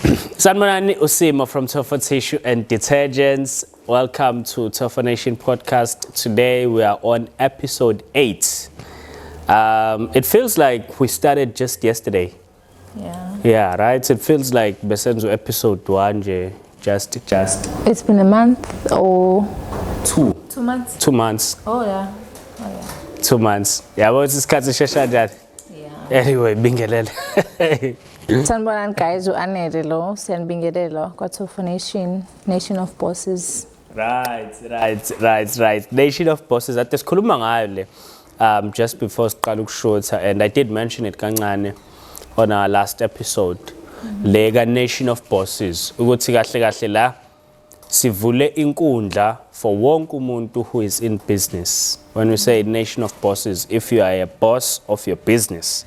Sanmanani Usimo from TOFO Tissue and Detergents. Welcome to TOFONATION podcast. Today we are on episode 8. It feels like we started just yesterday. Yeah, right? It feels like Besenzo episode 1 just. It's been a month or 2 months. 2 months. Oh yeah. 2 months. Yeah, what's this cat Yeah. Anyway, bingelele. Sanibonani guys, u-Anele siyanibingelela kwa-TOFONATION, Nation of Bosses. Right. Nation of Bosses. Ade sikhuluma ngayo le just before siqala ukushutha, and I did mention it kancane on our last episode. Lega Nation of Bosses. Ukuthi kahle la sivule inkundla for wonke umuntu who is in business. When we say Nation of Bosses, if you are a boss of your business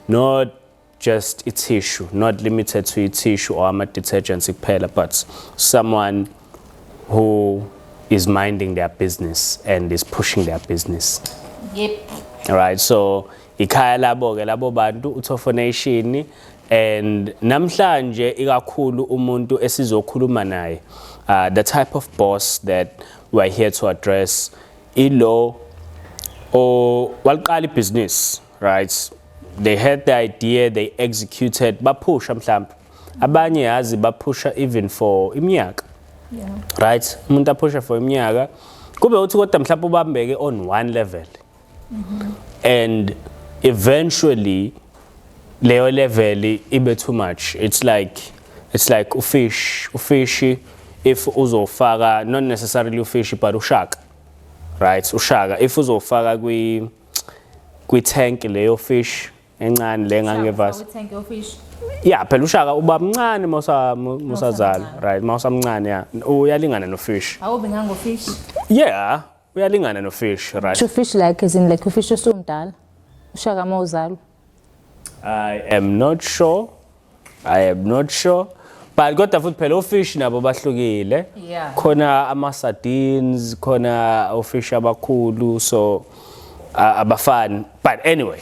not just a tissue, not limited to a tissue or ama detergents kuphela, but someone who is minding their business and is pushing their business. Yep. All right, so ikhaya labo bantu uTOFONATION, and namhlanje ikakhulu umuntu esizokhuluma naye, the type of boss that we are here to address ilo or waliqala business, right? They had the idea, they executed, bapusha mhlawumbe. Abanye yazi bapusha even for iminyaka. Yeah. Right? Umuntu apusha for iminyaka. Kube uthi kodwa mhlawumbe ubambeke on one level. And eventually leyo level ibe too much. It's like ufishi if uzofaka, not necessarily ufishi but ushaka. Right? Ushaka if uzofaka kwi tank leyo fish encane lengangevasi. Tank of fish. Yeah, phela ushaka uba mncane musazala, right? Mawusamncane yeah. Uyalingana no fish. Awubinga ngo fish. Yeah, uyalingana no fish, right? To fish like as in like ufish osumdala. Ushaka mawuzala. I am not sure. But kodwa futhi phela ofish nabo bahlukile. Yeah. Khona ama sardines, khona ofish abakhulu, so abafani. But anyway,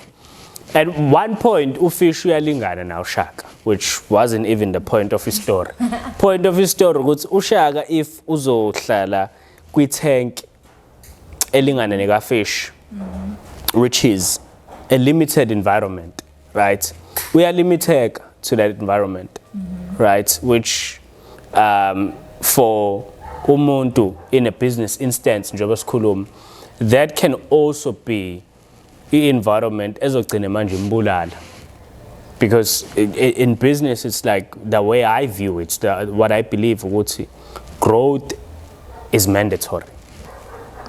at one point ufish uyalingana na ushaka, which wasn't even the point of his story. Point of his story ukuthi ushaka if uzohlala kwi tank elingana neka fish, which is a limited environment, right? We are limited to that environment, right? Which for umuntu in a business instance njengoba sikhuluma, that can also be the environment ezogcina manje imbulala. Because in business it's like the way I view it, what I believe ukuthi growth is mandatory.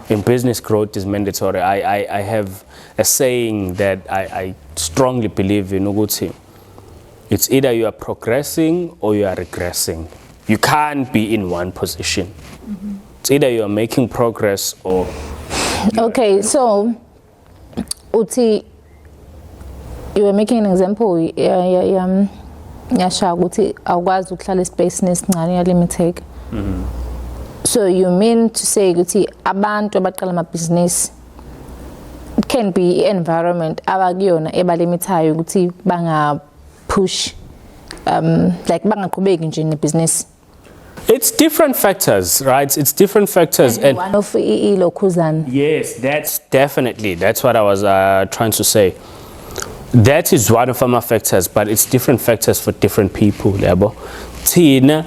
In business, growth is mandatory. I have a saying that I strongly believe in ukuthi it's either you are progressing or you are regressing. You can't be in one position. It's either you are making progress or... Okay, so uthi you were making an example yasha ukuthi awukwazi ukuhlala space nesincane ya limited. So you mean to say ukuthi abantu abaqala ama business can be environment abakuyona ebalimitayo ukuthi banga push like bangaqhubeki nje ne business. It's different factors, right? It's different factors. And one of ilokhuzana. Yes, that's what I was trying to say. That is one of our factors, but it's different factors for different people, yabo. Thina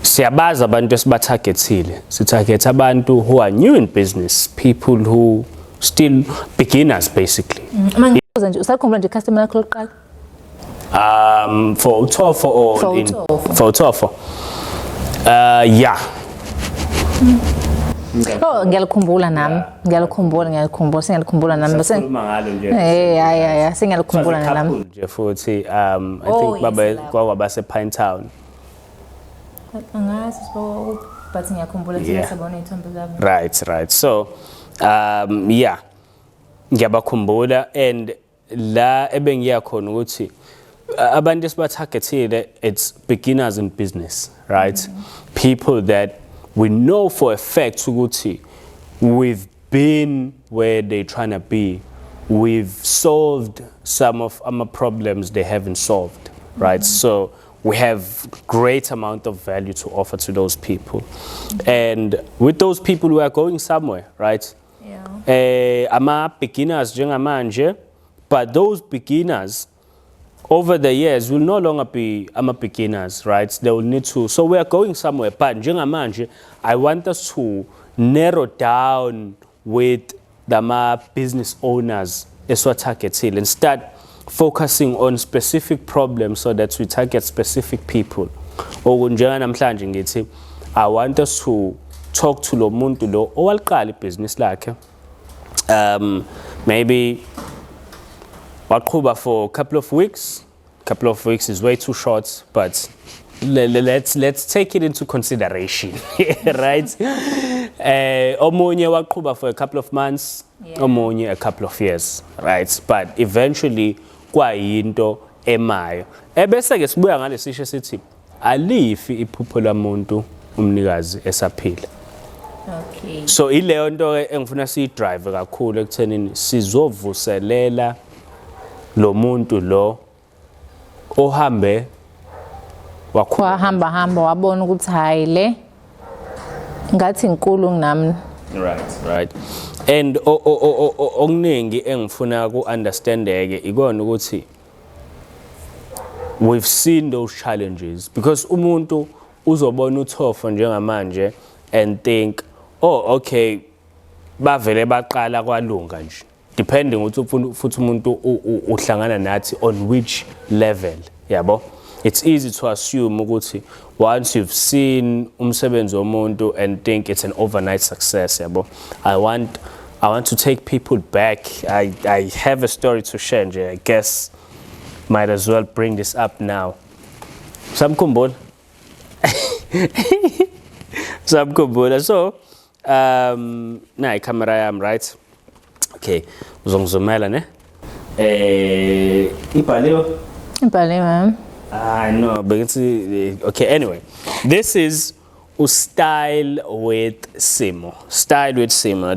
siyabaza abantu esibatargetile. Sitarget abantu who are new in business, people who still beginners basically. Manje usakhombula nje customer yakho lokuqala? For TOFO or for TOFO. Yeah. Oh, ngiyakhumbula nami. Ngiyakhumbula nami. Yeah. Sengiyakhumbula nami. Nje futhi I think baba kwabase Pine Town. Angazi so but ngiyakhumbula sibona ithombe zabo. Right. So yeah. Ngiyabakhumbula, and la ebengiya khona ukuthi abantu esibatargetile, it's beginners in business, right? People that we know for a fact ukuthi we've been where they're trying to be. We've solved some of our problems they haven't solved, right? So we have great amount of value to offer to those people. And with those people, we are going somewhere, right? Yeah. Ama beginners njengamanje, but those beginners over the years will no longer be beginners, right? They will need to, so we are going somewhere, but njengamanje, I want us to narrow down with the business owners and start focusing on specific problems so that we target specific people. Or namhlanje ngithi, I want us to talk to lomuntu lo owaliqala business lakhe. Maybe waqhuba for a couple of weeks. Couple of weeks is way too short, but let's take it into consideration, right? Omunye waqhuba for a couple of months, omunye a couple of years, right? But eventually kwayinto emayo. Ebese ke sibuya ngale sisho sithi alifi iphupho lomuntu umnikazi esaphila. Okay. So ileyo nto engifuna siyidrive kakhulu ekuthenini sizovuselela lo muntu lo ohambe wahamba wabona ukuthi hayi le ngathi inkulu nginami. Right. And okuningi engifuna ku understandeke ikona ukuthi we've seen those challenges because umuntu uzobona uTOFO njengamanje and think, oh okay, bavele baqala kwalunga nje, depending ukuthi futhi umuntu uhlangana nathi on which level, yabo. It's easy to assume ukuthi once you've seen umsebenzi womuntu and think it's an overnight success, yabo. I want to take people back. I have a story to share nje. I guess might as well bring this up now. Samkhumbula. Samkhumbula. So na camera yam, right? Okay. Uzongizumela ne? Ibhaliwe? Ibhaliwe, ma'am. I know, but it's okay. Anyway, this is Style with Simo. Style with Simo.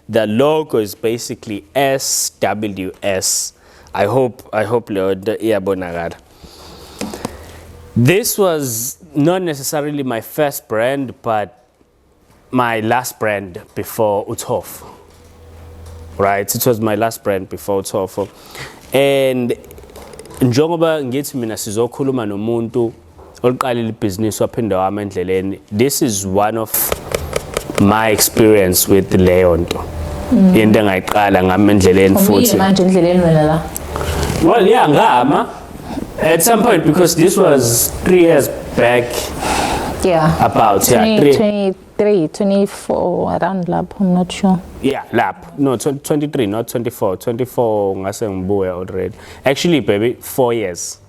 The logo is basically SWS. I hope Lord iyabonakala. This was not necessarily my first brand, but my last brand before TOFO. Right? It was my last brand before TOFO. And njengoba ngithi mina sizokhuluma nomuntu oliqalile ibhizinisi waphinde wama endleleni, this is one of my experience with leyo nto. Into engayiqala ngama endleleni futhi. Manje endleleni wena la. Well, yeah, ngama at some point because this was 3 years back. Yeah. About 23, 24 around lab, I'm not sure. Yeah, lab. No, 23, not 24. 24 ngase ngibuya already. Actually, baby, 4 years.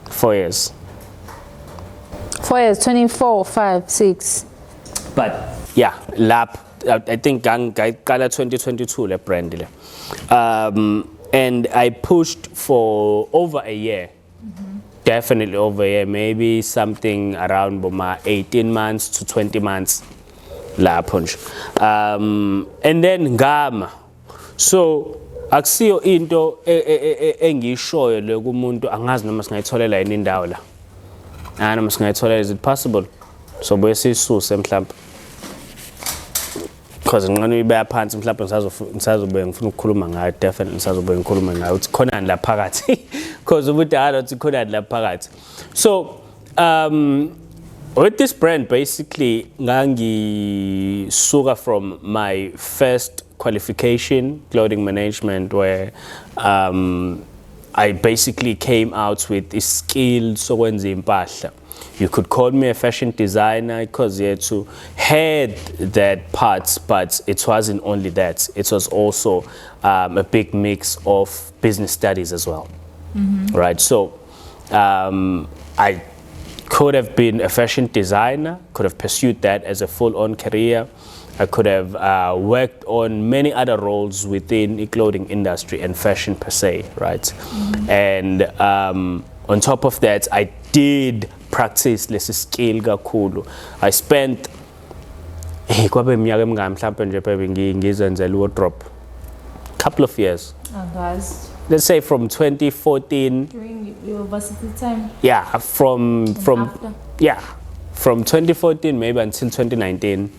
4 years. 4 years, 24, 5, 6. But yeah, lab. I think ngaqala 2022 le brand le. And I pushed for over a year. Definitely over here, maybe something around 18 months to 20 months lapho nje. And then ngama. So akusiyo into engiyishoyo le kumuntu angazi noma singayitholela yini indawo la. Noma singayitholela, is it possible? So buye sisuse mhlawumbe. Because ngqono ibaya phansi mhlawumbe ngisazobe ngifuna ukukhuluma ngayo, definitely ngisazobe ngikhuluma ngayo ukuthi khona la phakathi. Because ubudala uthi khona la phakathi. So with this brand basically ngangisuka from my first qualification, clothing management, where I basically came out with a skill sokwenza impahla. You could call me a fashion designer because you had to had that part, but it wasn't only that. It was also a big mix of business studies as well. Right? So I could have been a fashion designer, could have pursued that as a full-on career. I could have worked on many other roles within the clothing industry and fashion per se, right? And on top of that, I did practice lesi skill kakhulu. I spent kwabe iminyaka emingaka mhlawumbe nje baby ngizenzela wardrobe couple of years. let's say from 2014. During your varsity time? Yeah, from After? yeah, from 2014 maybe until 2019.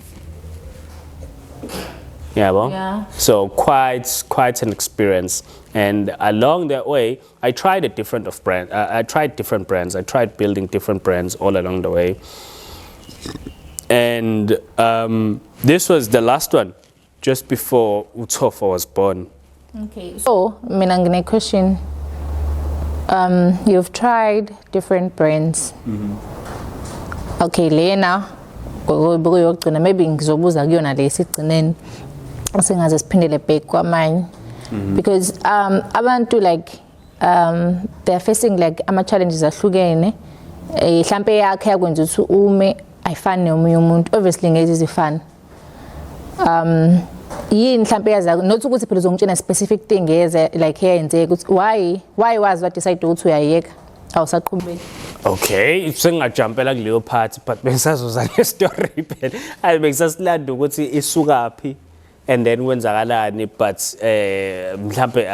Yeah, well, Yeah. so quite an experience, and along that way, I tried a different of brand. I tried different brands. I tried building different brands all along the way, and this was the last one, just before TOFO was born. Okay. So, mina ngine question. You've tried different brands. Okay, lena maybe ngizobuza kuyona lesigcineni singaze siphindele back kwamanye because abantu like they're facing like ama challenges ahlukene mhlambe yakhe yakwenza ukuthi ume ayifani nomunye umuntu obviously ngeke izifana yini mhlambe yaza not ukuthi phela uzongitshela specific thing yeze like yenzeka ukuthi why was what decide ukuthi uyayeka awusaqhubeki. Okay, sengajumpela kuleyo part but bengisazoza le story phela. Ayi bengisasilanda ukuthi isukaphi and then kwenzakalani but mhlambe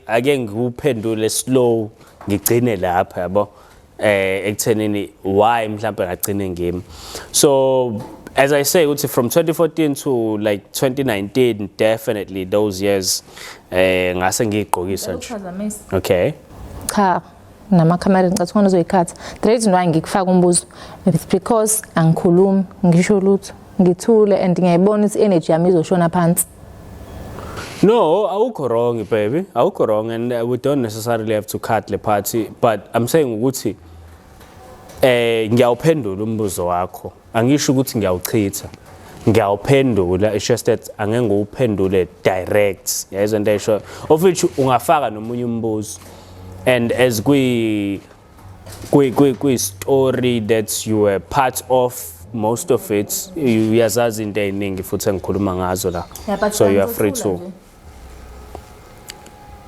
ake ngikuphendule slow ngigcine lapha yabo ekuthenini why mhlambe ngagcine ngimi. So as I say, from 2014 to like 2019, definitely those years ngase ngigqokisa nje. Okay. Cha namakhamera ngicathuka uzoyikhatha. The reason why ngikufaka umbuzo it's because angikhulumi ngisho lutho ngithule and ngiyayibona ukuthi energy yami izoshona phansi. No, awukho wrong baby. Awukho wrong and we don't necessarily have to cut the party but I'm saying ukuthi ngiyawuphendula umbuzo wakho. Angisho ukuthi ngiyawuchitha. Ngiyawuphendula it's just that angeke ngiwuphendule direct. Yayizo into esho of which ungafaka nomunye umbuzo. And as we story that you were part of most of it, uyazazi into eningi futhi engikhuluma ngazo la. So you are free to.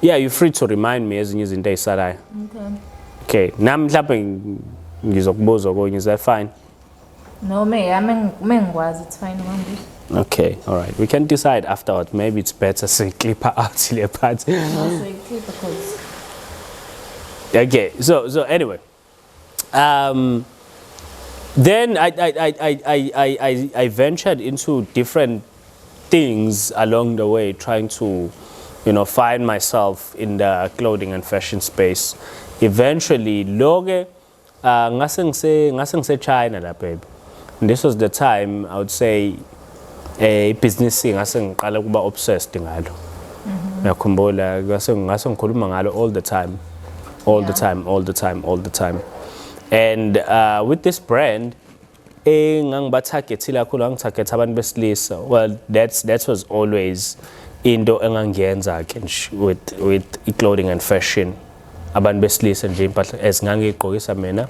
Yeah, you're free to remind me ezinye izinto ezisalayo. Okay. Nami mhlawumbe ngizokubuza konke, is that fine? No, mengikwazi it's fine ngambuzo. Okay, all right. We can decide afterwards. Maybe it's better to clip out the part. Okay, so anyway, then I ventured into different things along the way, trying to, find myself in the clothing and fashion space. Eventually, loge ngase ngise China la baby. And this was the time I would say business ngase ngiqala kuba obsessed ngalo. Ngiyakhumbula ngase ngikhuluma ngalo all the time. All the time. And with this brand, ngangibatargetile kakhulu ngitarget abantu besilisa. Well, that was always into engangiyenza ke with clothing and fashion. Abantu besilisa nje impahla ezingangigqokisa mina.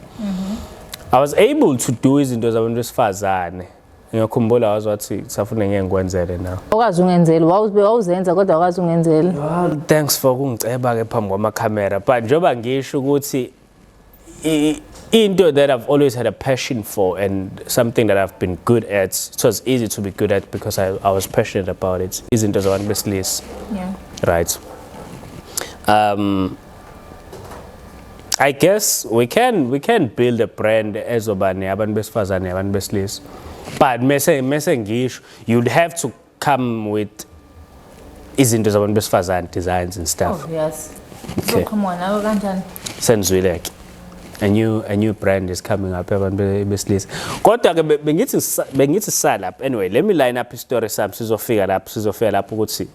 I was able to do izinto zabantu besifazane. Ngiyakhumbula wathi safuna ngeke ngikwenzele now. Awukazi ungenzela wawuzenza kodwa awukazi ungenzela. Well, thanks for kungiceba ke phambi kwamakhamera but njoba ngisho ukuthi into that I've always had a passion for and something that I've been good at. It was easy to be good at because I was passionate about it. Izinto zabantu besilisa. Yeah. Right. I guess we can build a brand ezobane abantu besifazane abantu besilisa. But mese ngisho you'd have to come with izinto zabantu besifazane designs and stuff. Oh yes. Okay. So come on, nawe kanjani? Senzwile ke. A new brand is coming up abantu besilisa. Kodwa ke bengithi sala up. Anyway, let me line up story sami sizofika lapho ukuthi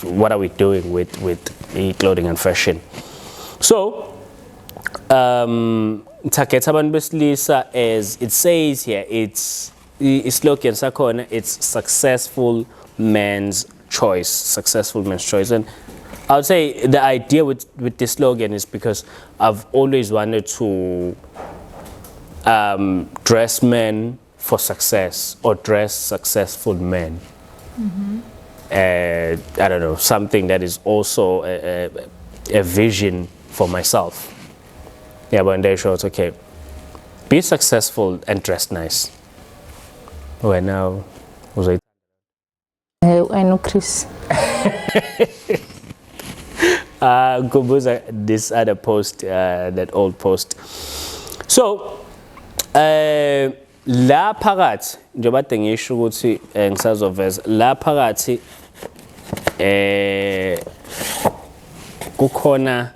what are we doing with clothing and fashion. So target abantu besilisa as it says here, it's slogan sakhona, it's successful man's choice, and I would say the idea with this slogan is because I've always wanted to dress men for success or dress successful men. I don't know, something that is also a vision for myself. Yeah, but in their short, okay, be successful and dress nice. Well, now, was I know Chris. Kubuza this other post, that old post. So, la phakathi njengoba kade ngisho ukuthi ngisazoveza la phakathi kukhona.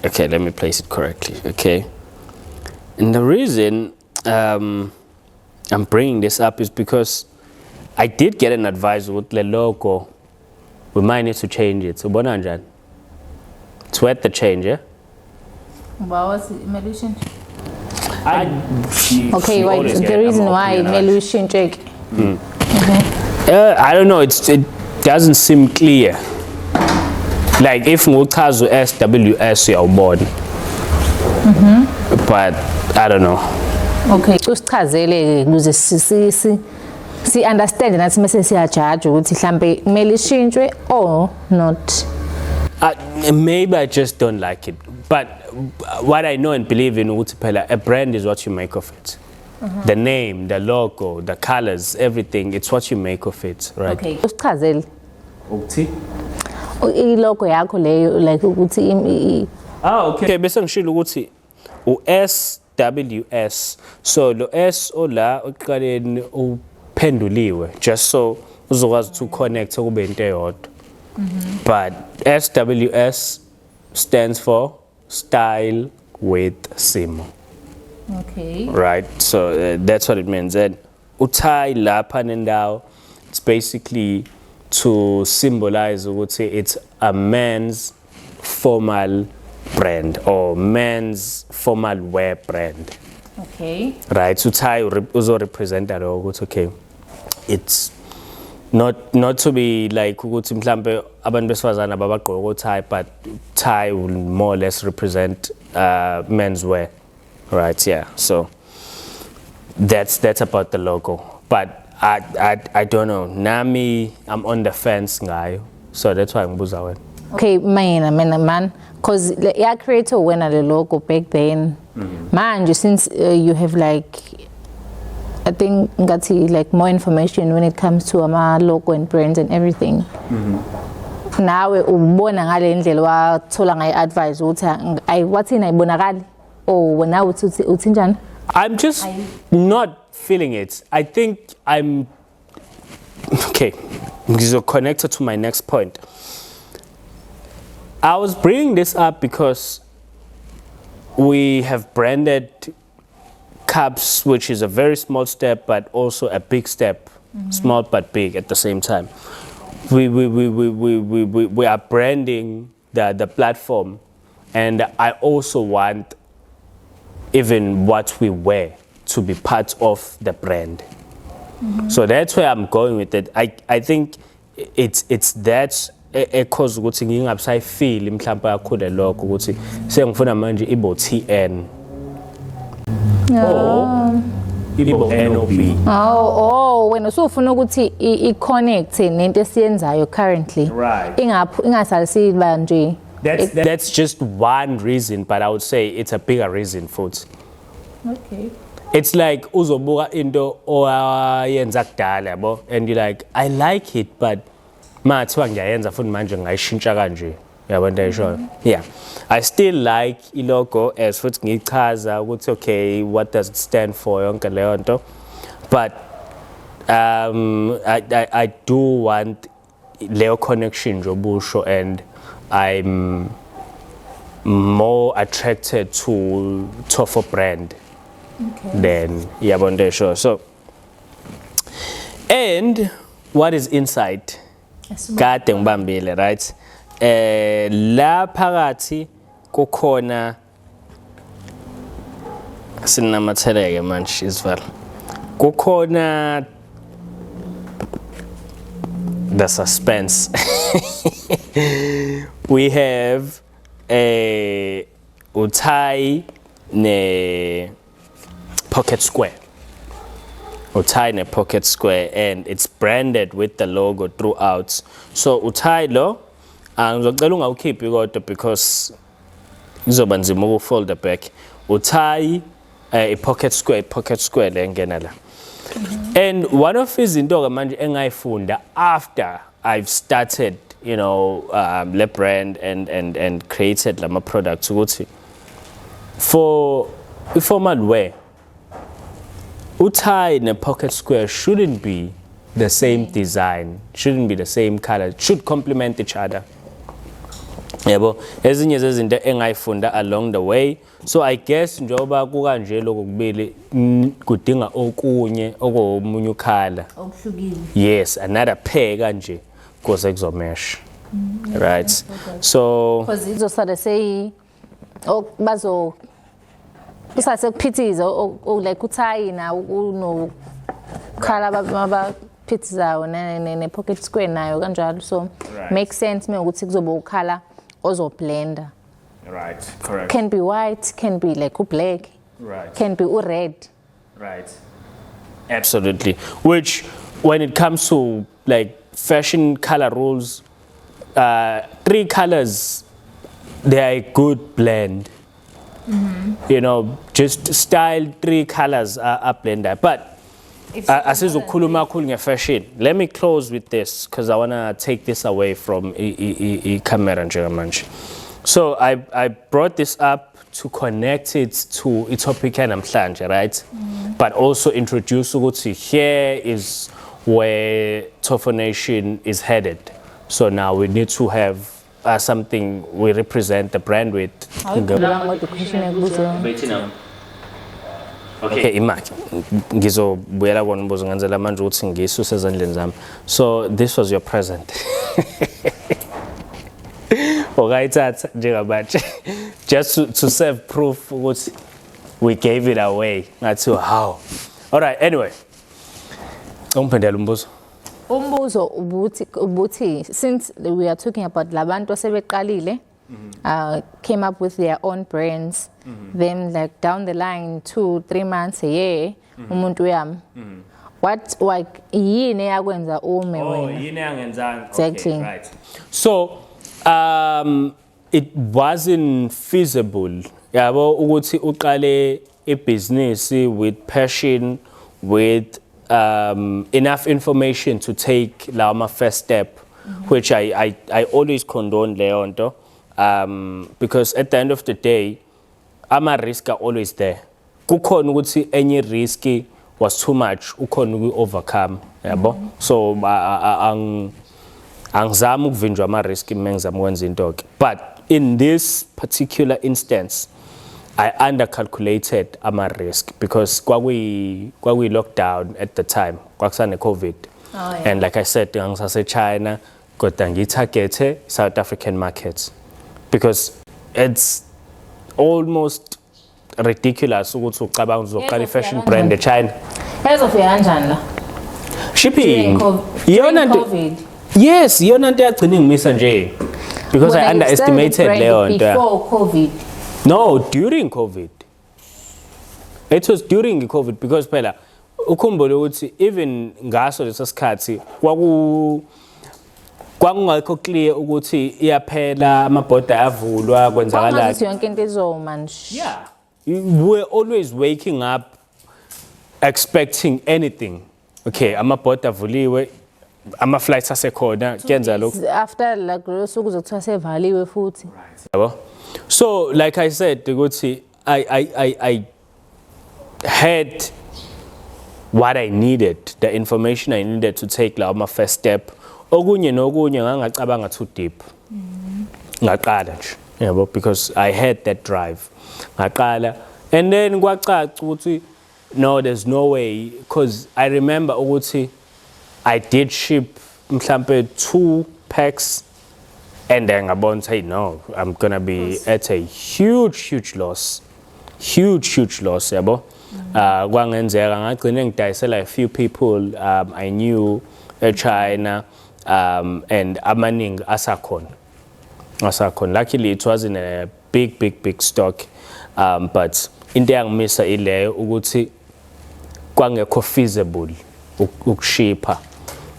Okay, let me place it correctly. Okay, and the reason I'm bringing this up is because I did get an advice with the logo. We might need to change it. So, bonanjan. It's worth the change, yeah? What was it? Melution? Okay, wait. The reason why Melution check. I don't know. It doesn't seem clear. Like if nguchazo SWS uyawubona. But I don't know. Okay, usichazele ukuze si understand nathi mase siya judge ukuthi mhlambe kumele ishintshwe or not. Maybe I just don't like it. But what I know and believe in ukuthi phela a brand is what you make of it. The name, the logo, the colors, everything, it's what you make of it, right? Okay. Usichazele. Ukuthi I-logo yakho leyo like ukuthi okay, bese ngishilo ukuthi SWS. So lo S ola oqaleni uphenduliwe just so uzokwazi to connect kube into eyodwa. But SWS stands for style with simo. Okay. Right? So that's what it means. And uthai lapha nendawo, it's basically to symbolize ukuthi it's a man's formal brand or men's formal wear brand. Okay. Right? So tie uzo represent that okay. It's not to be like ukuthi mhlambe abantu besifazana babagqoka tie, but tie will more or less represent menswear. Right? Yeah. So that's about the logo. But I don't know. Nami, I'm on the fence ngayo. So that's why ngibuza wena. Okay, man, because yeah, creator when the logo back then. Man, since you have like, I think like more information when it comes to our logo and brands and everything. Now ubona ngale ndlela wathola ngayi advice ukuthi wathi ayibonakali or now uthi njani? I'm just not feeling it. I think I'm okay. This is connected to my next point. I was bringing this up because we have branded cups, which is a very small step, but also a big step, small but big at the same time. We are branding the platform, and I also want even what we wear to be part of the brand. So that's where I'm going with it. I think it's that cause ukuthi ngingabisay feel mhlawumbe kakhulu lokho ukuthi sengifuna manje ibo TN. Ibo NOB. Oh, wena usufuna ukuthi i-connect nento esiyenzayo currently. Right. Ingasalisibani nje. That's just one reason, but I would say it's a bigger reason for it. Okay. It's like uzobuka into oyenza kudala yabo, and you're like, I like it, but mathiwa ngiyayenza futhi manje ngayishintsha kanje. Yabo nto ayisho. Yeah. I still like i-logo as futhi ngichaza ukuthi okay, what does it stand for yonke leyo nto. But I do want leyo connection jobusho, and I'm more attracted to TOFO brand than Yabonde Show. So, and what is inside? Kade ngibambile, right? La phakathi kukhona sinamatheleke manje isivalo. Kukhona the suspense. We have a utai ne pocket square. Utai ne pocket square, and it's branded with the logo throughout. So utai lo ngizocela ungawukhiphi kodwa because izoba nzima ukufold the back. Utai a pocket square le ngena la. And one of izinto ke manje engayifunda after I've started you know, le brand and created lama products ukuthi for informal wear, utie and a pocket square shouldn't be the same design, shouldn't be the same color, should complement each other. Yebo, ezinye zezinto engayifunda along the way. So I guess njoba kukanje lokho kubili kudinga okunye okomunye ukhala. Okuhlukile. Yes, another pair kanje kuze kuzomesh. Right. So Because izosala say bazo kusase kuphithiza like uthayi na uno khala abaphithizayo ne pocket square nayo kanjalo, so makes sense me ukuthi kuzoba ukhala ozo blender. right, correct. Can be white, can be like black, Right. can be red. Right. Absolutely. Which, when it comes to like fashion color rules, 3 colors, they are a good blend. You know, just style 3 colors are blender. But asizukhuluma kakhulu nge-fashion. Let me close with this because I want to take this away from camera njengamanje. So I brought this up to connect it to a topic namhlanje, right? But also introduce ukuthi here is where TOFONATION is headed. So now we need to have something we represent the brand with. Okay, imaki ngizobuyela kona umbuzo ngenzela manje ukuthi ngisuse ezandleni zami. So this was your present. Okayithatha njengamanje just to serve proof ukuthi we gave it away. Ngathi how. All right, anyway. Ungiphendela umbuzo. Umbuzo ubuthi since we are talking about labantu asebeqalile came up with their own brands, then like down the line 2-3 months a year umuntu uyami, what like yini yakwenza ume wena? Yini yangenzanga. Exactly. Okay, right. So it wasn't feasible yabo ukuthi uqale business with passion, with enough information to take my first step, which I always condone leyo nto, because at the end of the day ama risk are always there. Kukhona ukuthi any risk was too much ukhona uku-overcome yabo. So angizama ukuvinjwa ama risk mengizama ukwenza into ke, but in this particular instance I undercalculated ama risk because kwakuyi lockdown at the time, kwakusane COVID. And like I said ngisase China kodwa ngitargete South African markets because it's almost ridiculous ukuthi ucabanga uzoqala i-fashion brand eChina. Ezofika kanjani la? Shipping. During COVID. Yes, yona nto yagcina ingimisa nje because I underestimated leyo nto. Before COVID. No, during COVID. It was during COVID because phela ukhumbule ukuthi even ngaso leso sikhathi kwakungakho clear ukuthi iyaphela amabhoda avulwa kwenzakala. Yonke into izoma nje. Yeah. We're always waking up expecting anything. Okay, amabhoda avuliwe, ama flights asekhona kuyenza lokho. After like lo suku uzothiwa sevaliwe futhi. Yabo. So like I said ukuthi I had what I needed, the information I needed to take my first step. Okunye nokunye ngangacabanga too deep. Ngaqala nje, yabo, because I had that drive. Ngaqala and then kwacaca ukuthi no, there's no way, because I remember ukuthi I did ship mhlambe 2 packs and then ngabona say no, I'm gonna be at a huge loss. Huge loss, yabo. Kwangenzeka ngagcina ngidayisela a few people I knew eChina and amaningi asakhona. Luckily it wasn't a big stock, but into yangimisa ileyo ukuthi kwangekho feasible ukushipha.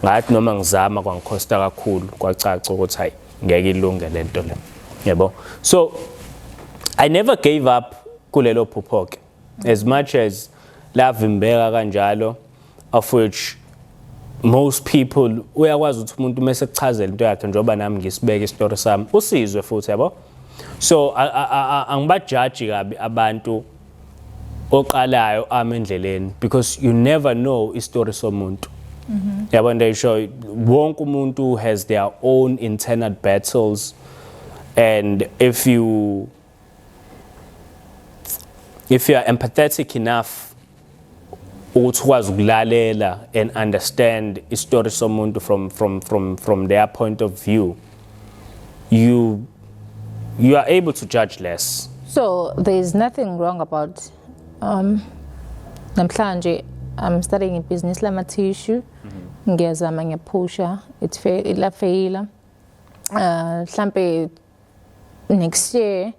Ngathi noma ngizama kwangikhosta kakhulu, kwacaca ukuthi hayi ngeke ilunge lento le. Yebo. So I never gave up kulelo phupho ke. As much as lavimbeka kanjalo, of which most people uyakwazi ukuthi umuntu mase kuchazela into yakhe njengoba nami ngisibeka istory sami usizwe futhi yabo. So angibajudge kabi abantu oqalayo amendleleni because you never know istory somuntu. Yabo ndayisho wonke umuntu has their own internal battles, and if you are empathetic enough ukuthi ukwazi ukulalela and understand istory somuntu from their point of view, you are able to judge less. So there is nothing wrong about namhlanje I'm starting a business lama tissue ngiyazama ngiyapusha it's fair ila faila mhlambe next year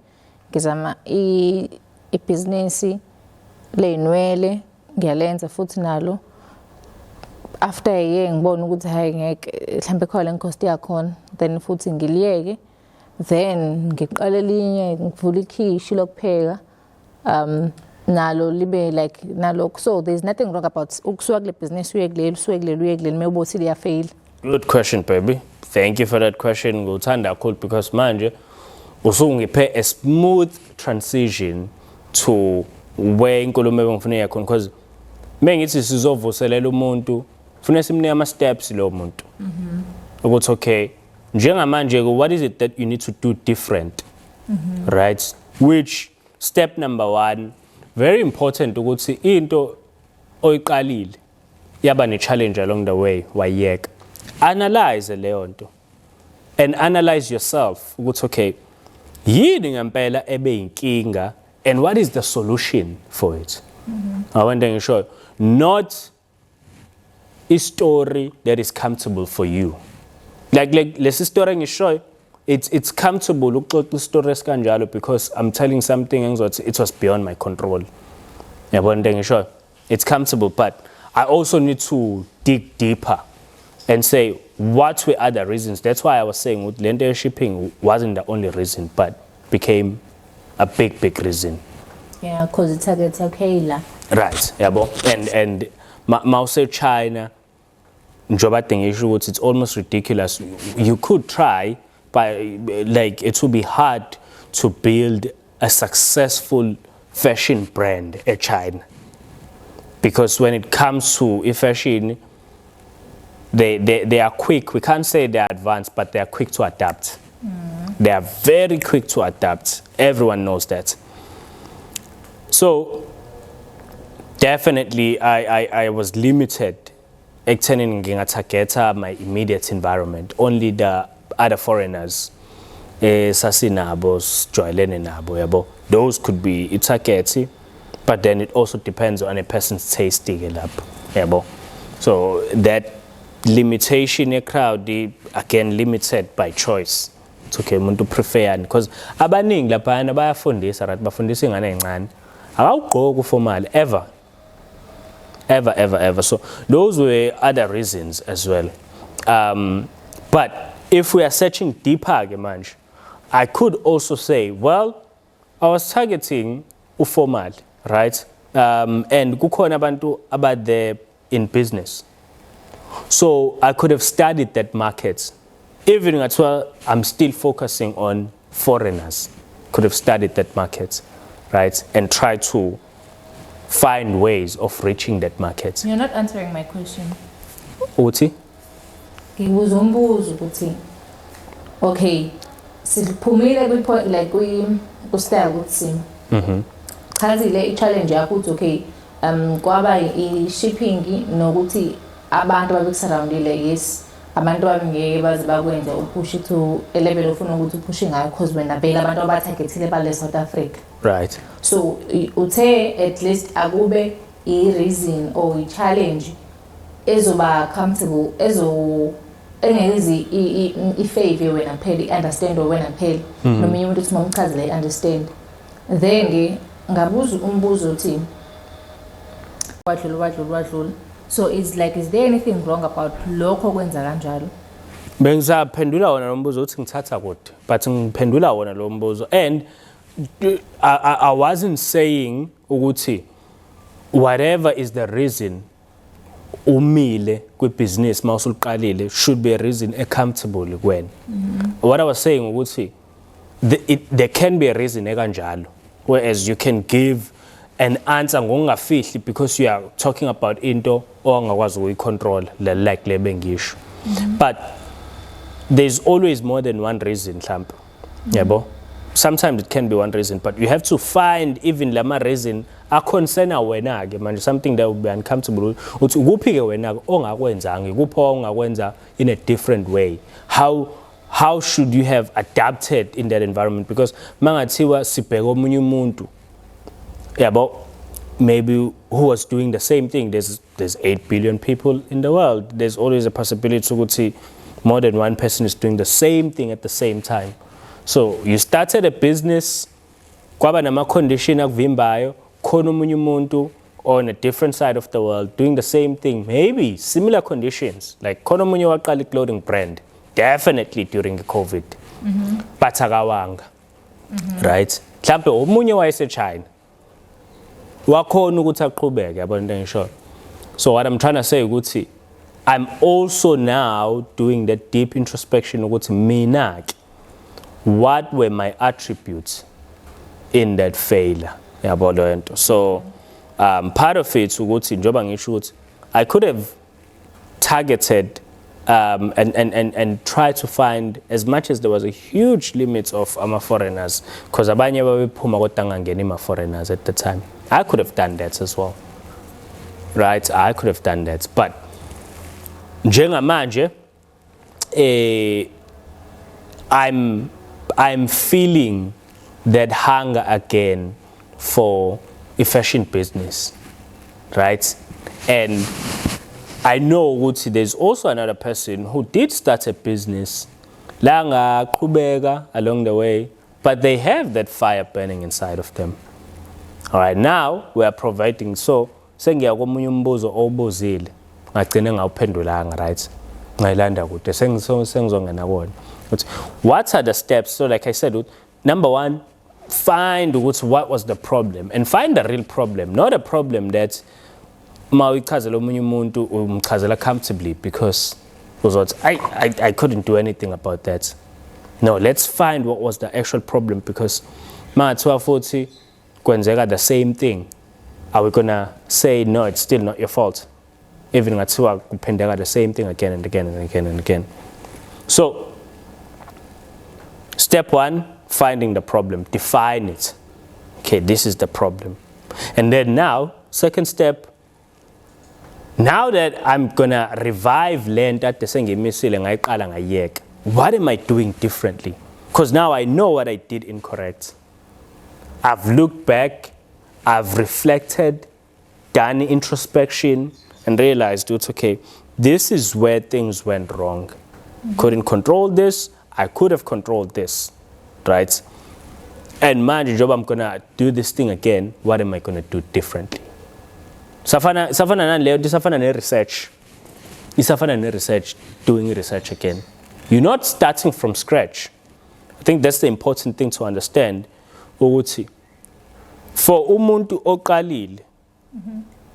ngizama I business lenwele ngiyalenza futhi nalo after a year ngibona ukuthi hayi ngeke mhlambe khona incost yakhona then futhi ngiliyeke then ngiqale linye ngivula ikhishi lokupheka nalo libe like nalo. So there's nothing wrong about ukusuka kule business uye kuleli mayubothi liya fail. Good question, baby. Thank you for that question. Ngikuthanda kakhulu because manje usungiphe a smooth transition to where inkulumo engifuna yakhona because mengithi sizovuselela umuntu ufuna simnike ama steps lo muntu ukuthi okay njengamanje what is it that you need to do different, right? Which step number 1 very important ukuthi into oyiqalile yaba ne challenge along the way wayeka analyze leyo nto and analyze yourself ukuthi okay yini ngempela ebe inkinga and what is the solution for it. Awende ngisho not a story that is comfortable for you, like lesi story ngisho it's comfortable ukuxoxa istory esikanjalo because I'm telling something engizothi it was beyond my control. Yabona ngisho it's comfortable, but I also need to dig deeper and say what were other reasons. That's why I was saying lento shipping wasn't the only reason but became a big reason. Yeah, because it's okay la. Right, yabo. And mause China njoba tengisho ukuthi it's almost ridiculous. You could try, but like it would be hard to build a successful fashion brand in China. Because when it comes to fashion, they are quick. We can't say they're advanced, but they are quick to adapt. They are very quick to adapt. Everyone knows that. So definitely I was limited ekuthenini ngingatargeta my immediate environment, only the other foreigners sasinabo sijwayelene nabo yabo. Those could be itargeti, but then it also depends on a person's taste lapho yabo. So that limitation a crowd again limited by choice. It's okay umuntu prefer because abaningi lapha bayafundisa right, bafundisa ingane encane akawugqoki formal ever. So those were other reasons as well. But if we are searching deeper, manje, I could also say, well, I was targeting uformal, right? And kukhona abantu about there in business. So I could have studied that market. Even as well, I'm still focusing on foreigners. Could have studied that market, right? And try to find ways of reaching that market. You're not answering my question. Uthi? Ngibuzombuzo ukuthi okay, siphumile kwi point like ku-style ukuthi chazile i-challenge yakho ukuthi okay kwaba i-shipping nokuthi abantu babesurroundile yes abantu babengeke baze bakwenza upush to a level ofuna ukuthi upush ngayo because wena bheka abantu abatargetile bale South Africa. Right. So uthe at least akube i-reason or i-challenge ezoba comfortable engezi i-favor wena phela understand or wena phela nomunye umuntu uthi mamchazele understand then ngabuza umbuzo uthi wadlula. So it's like is there anything wrong about lokho kwenza kanjalo? Bengizaphendula wona lo mbuzo uthi ngithatha kude, but ngiphendula wona lo mbuzo and I wasn't saying ukuthi whatever is the reason umile kwi-business mawusuliqalile should be a reason accountable kuwena. What I was saying ukuthi there can be a reason ekanjalo, whereas you can give an answer ngokungafihli because you are talking about into ongakwazi ukuyicontrol like le bengisho. But there's always more than one reason mhlawumbe. Yabo? Sometimes it can be one reason, but you have to find even lama reason akhonsena wena ke manje, something that will be uncomfortable uthi ukuphi ke wena ongakwenzanga, ikuphi ongakwenza in a different way. How should you have adapted in that environment? Because mangathiwa sibheka omunye umuntu yabo, maybe who was doing the same thing. There's 8 billion people in the world. There's always a possibility ukuthi more than one person is doing the same thing at the same time. So you started a business, kwaba nama condition akuvimbayo, khona omunye umuntu on a different side of the world doing the same thing, maybe similar conditions, like khona omunye waqala clothing brand, definitely during the COVID, but akawanga, right? Mhlawumbe omunye wayese China, wakhona ukuthi aqhubeke, yabona into engisho. So what I'm trying to say ukuthi I'm also now doing that deep introspection ukuthi mina ke, what were my attributes in that failure? So part of it ukuthi njoba ngisho ukuthi I could have targeted and tried to find, as much as there was a huge limit of foreigners, because abanye babephuma kodwa angangeni ama-foreigners at the time. I could have done that as well, right? I could have done that, but njengamanje I'm feeling that hunger again for efficient business, right? And I know ukuthi there's also another person who did start a business la ngaqhubeka along the way, but they have that fire burning inside of them. All right, now we are providing. So sengiya komunye umbuzo obuzile ngagcina ngawuphendulanga, right? Ngayilanda kude sengizongena kona. What are the steps? So like I said, number one, find what was the problem and find the real problem, not a problem that mawichazela omunye umuntu umchazela comfortably because I couldn't do anything about that. No, let's find what was the actual problem, because mangathiwa futhi kwenzeka the same thing, are we gonna say no, it's still not your fault, even ngathiwa kuphendeka the same thing again and again and again and again? So step one, finding the problem, define it. Okay, this is the problem. And then now, second step, now that I'm gonna revive land at the sengimisile ngayiqala ngayeka, what am I doing differently? Because now I know what I did incorrect. I've looked back, I've reflected, done introspection, and realized it's okay, this is where things went wrong. Couldn't control this, I could have controlled this, right? And mind job, I'm gonna do this thing again, what am I gonna do differently? Safana research. Isafana research, doing research again. You're not starting from scratch. I think that's the important thing to understand. For umuntu oqalile,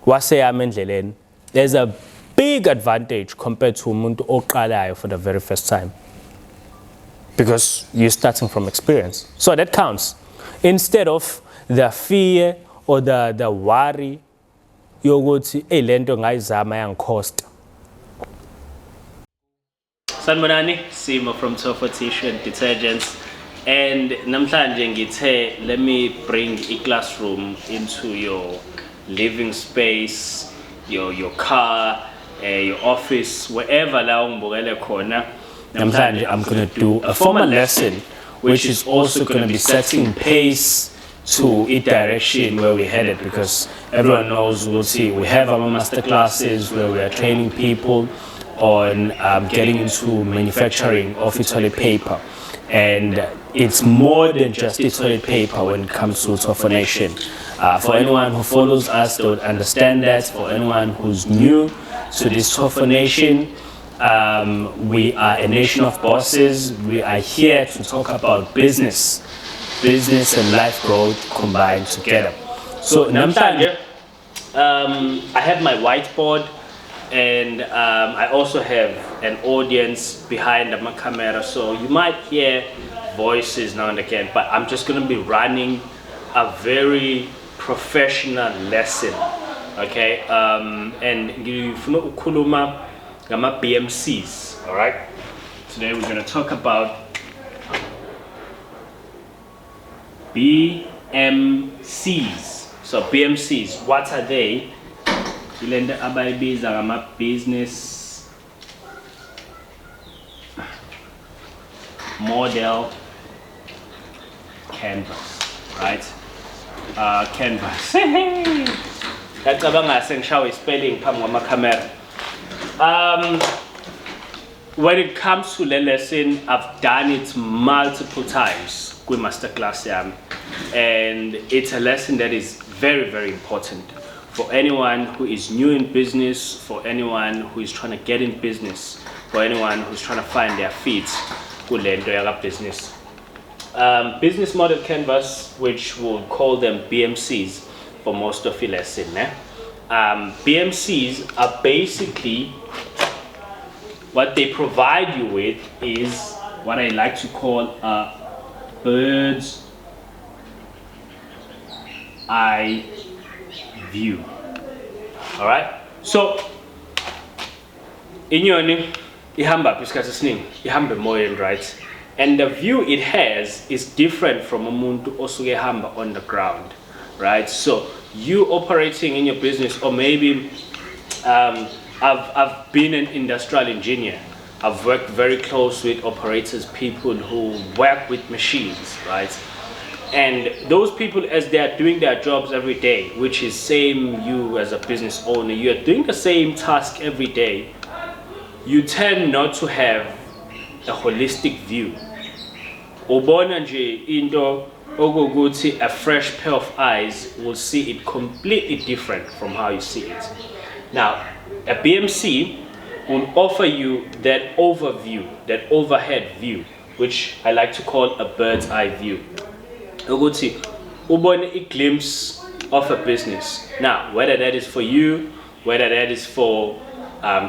waseyama endleleni, there's a big advantage compared to umuntu oqalayo for the very first time, because you're starting from experience. So that counts. Instead of the fear or the worry, yokuthi lento ngayizama yangicosta. Sanibonani, Simo from TOFONATION Detergents, and namhlanje ngithe let me bring a classroom into your living space, your car, your office, wherever la ungibukele khona. Namhlanje I'm going to do a formal lesson which is also going to be setting pace to a direction where we're headed, because everyone knows we have our master classes where we are training people on getting into manufacturing of toilet paper, and it's more than just toilet paper when it comes to TOFONATION. For anyone who follows us, they would understand that. For anyone who's new to this TOFONATION, we are a nation of bosses. We are here to talk about business and life growth combined together. So namhlanje I have my whiteboard and I also have an audience behind my camera, so you might hear voices now and again, but I'm just going to be running a very professional lesson, okay? And ngifuna ukukhuluma ngama BMCs, all right? Today we're going to talk about BMCs. So BMCs, what are they? Ilenda abayibiza ngama business model canvas, right? Canvas. Ngiyacabanga sengishawe spelling phambi kwama camera. When it comes to the lesson, I've done it multiple times with masterclass yami, and it's a lesson that is very, very important for anyone who is new in business, for anyone who is trying to get in business, for anyone who's trying to find their feet kulento yaka business. Business model canvas, which we'll call them BMCs for most of the lesson. BMCs are basically, what they provide you with is what I like to call a bird's eye view. All right, so inyoni ihamba isikhathi esiningi ihamba emoyeni, right? And the view it has is different from umuntu osuke ehamba on the ground, right? So you operating in your business, or maybe I've been an industrial engineer. I've worked very close with operators, people who work with machines, right? And those people, as they are doing their jobs every day, which is same you as a business owner, you are doing the same task every day, you tend not to have a holistic view. Ubona nje into okokuthi a fresh pair of eyes will see it completely different from how you see it. Now, a BMC will offer you that overview, that overhead view, which I like to call a bird's eye view. Ukuthi ubone a glimpse of a business. Now, whether that is for you, whether that is for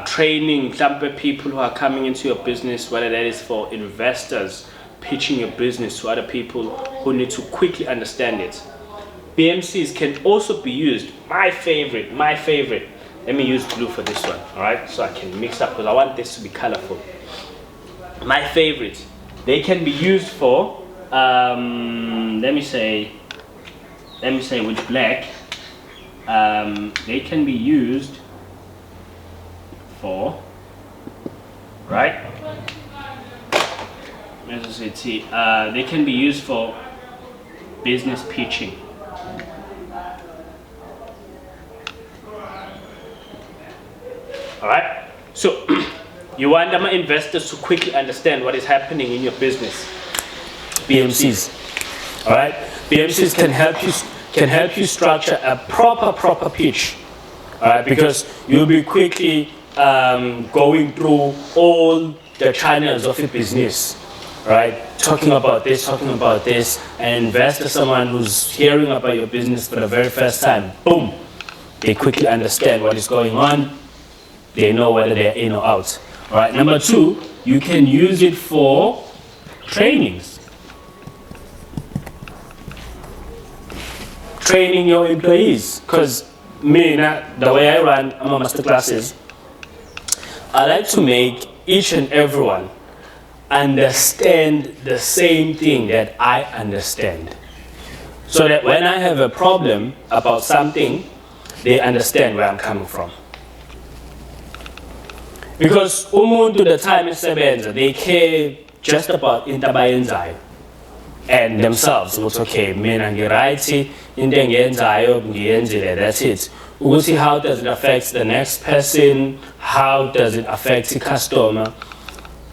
training people who are coming into your business, whether that is for investors pitching your business to other people who need to quickly understand it. BMCs can also be used, my favorite, let me use blue for this one, all right? So I can mix up, because I want this to be colorful. My favorite, they can be used for, let me say with black, they can be used for, right? As I say, they can be used for business pitching. All right. So you want my investors to quickly understand what is happening in your business. BMCs. All right. BMCs can help you structure a proper pitch. All right, because you'll be quickly going through all the channels of your business. Right, talking about this, and investor, someone who's hearing about your business for the very first time, boom, they quickly understand what is going on. They know whether they're in or out. All right. Number two, you can use it for trainings. Training your employees, because the way I run my master classes, I like to make each and everyone understand the same thing that I understand, so that when I have a problem about something, they understand where I'm coming from. Because umuntu the time isebenza, they care just about into abayenzayo and themselves. It's okay, mina ngiright into engiyenzayo ngiyenzile, that's it. Ukuthi how does it affect the next person? How does it affect the customer?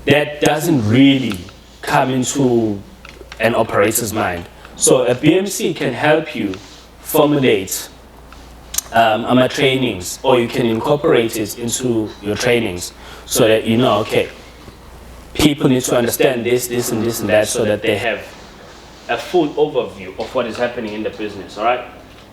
That doesn't really come into an operator's mind. So a BMC can help you formulate trainings, or you can incorporate it into your trainings, so that you know, okay, people need to understand this and that, so that they have a full overview of what is happening in the business. All right.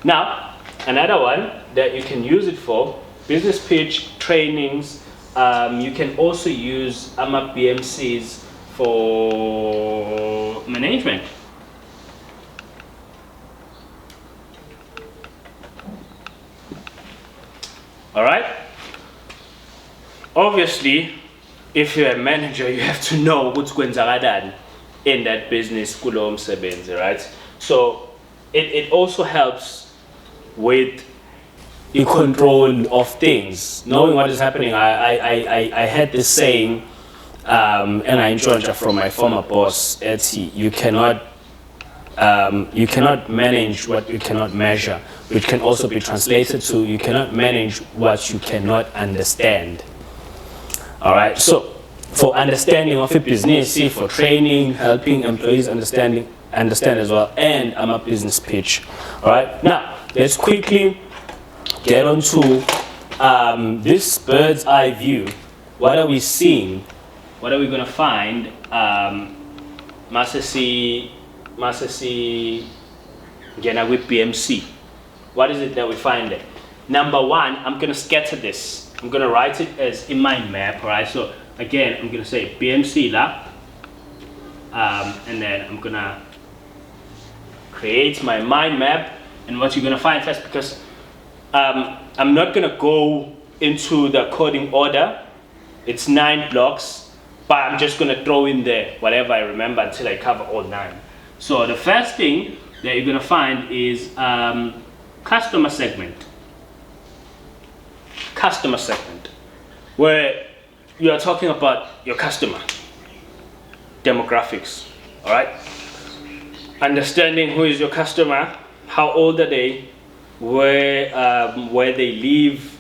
Now, another one that you can use it for business pitch, trainings. You can also use BMCs for management. All right. Obviously, if you're a manager, you have to know what's going on in that business, kulo msebenzi, right? So it also helps with the control of things, knowing what is happening. I had this saying, and I enjoyed it from my former boss, Etsy. You cannot manage what you cannot measure, which can also be translated to you cannot manage what you cannot understand. All right, so for understanding of a business, for training, helping employees understand as well, and I'm a business pitch. All right, now let's quickly get on to this bird's eye view. What are we seeing? What are we going to find? Masasi Gena with BMC. What is it that we find there? Number one, I'm going to scatter this. I'm going to write it as in my map, right? So again, I'm going to say BMC la, and then I'm going to create my mind map. And what you're going to find first, because I'm not going to go into the coding order. It's 9 blocks, but I'm just going to throw in there whatever I remember until I cover all 9. So the first thing that you're going to find is customer segment. Customer segment, where you are talking about your customer demographics. All right, understanding who is your customer, how old are they, where they live,